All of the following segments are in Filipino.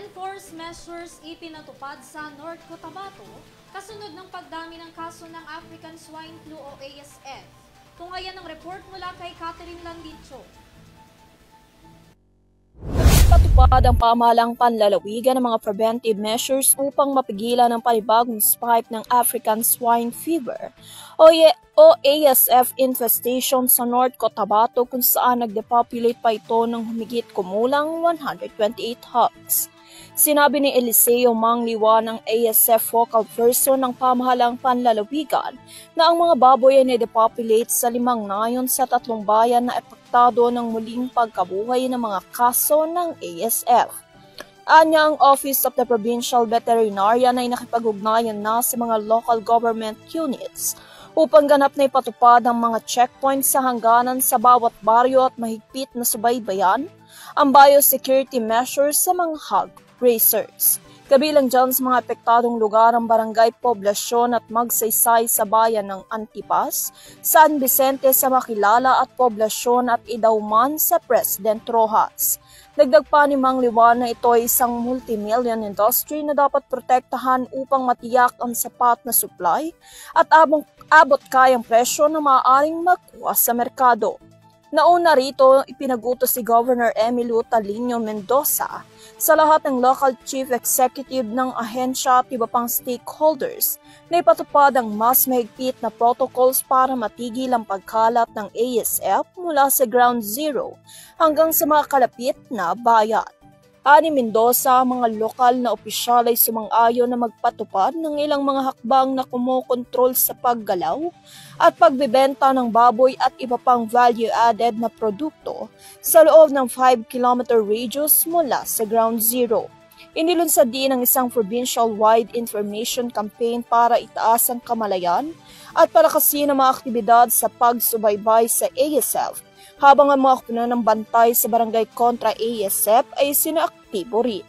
Enforced measures ipinatupad sa North Cotabato kasunod ng pagdami ng kaso ng African Swine Flu o ASF. Kung ayan ang report mula kay Catherine Landicho. Patupad ang pamahalang panlalawigan ng mga preventive measures upang mapigilan ang panibagong spike ng African Swine Fever o ASF infestation sa North Cotabato kung saan nagdepopulate pa ito ng humigit kumulang 128 hogs. Sinabi ni Eliseo Mangliwa ng ASF focal person ng pamahalang panlalawigan na ang mga baboy ay nadepopulate sa 5 nayon sa 3 bayan na epektado ng muling pagkabuhay ng mga kaso ng ASF. Anya ang Office of the Provincial Veterinarian ay nakipag-ugnayan na sa mga local government units upang ganap na ipatupad ang mga checkpoints sa hangganan sa bawat baryo at mahigpit na subaybayan ang biosecurity measures sa mga hog raisers. Kabilang dyan sa mga apektadong lugar ang barangay poblasyon at magsaysay sa bayan ng Antipas, San Vicente sa Makilala at poblasyon at Idauman sa President Rojas. Dagdag pa ni Mangliwa na ito ay isang multimillion industry na dapat protektahan upang matiyak ang sapat na supply at abot kayang presyo na maaaring makuha sa merkado. Nauna rito, ipinagutos si Governor Emilio Talino Mendoza sa lahat ng local chief executive ng ahensya at iba pang stakeholders na ipatupad ang mas mahigpit na protocols para matigil ang pagkalat ng ASF mula sa ground zero hanggang sa mga kalapit na bayan. Ani Mendoza, mga lokal na opisyal ay sumang-ayon na magpatupad ng ilang mga hakbang na kumokontrol sa paggalaw at pagbebenta ng baboy at iba pang value-added na produkto sa loob ng 5-kilometer radius mula sa ground zero. Inilunsad din ang isang provincial-wide information campaign para itaas ang kamalayan at palakasin ang mga aktibidad sa pagsubaybay sa ASF, habang ang mga kupunan ng bantay sa barangay kontra ASF ay sinaaktibo rin.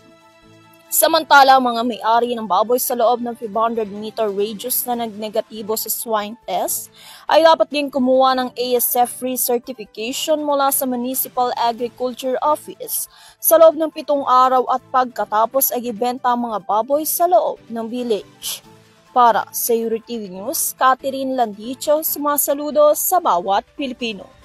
Samantala, mga may-ari ng baboy sa loob ng 500-meter radius na nagnegatibo sa swine test ay dapat din kumuha ng ASF free certification mula sa Municipal Agriculture Office sa loob ng 7 araw at pagkatapos ay ibenta ang mga baboy sa loob ng village. Para sa EuroTV News, Catherine Landicho, sumasaludo sa bawat Pilipino.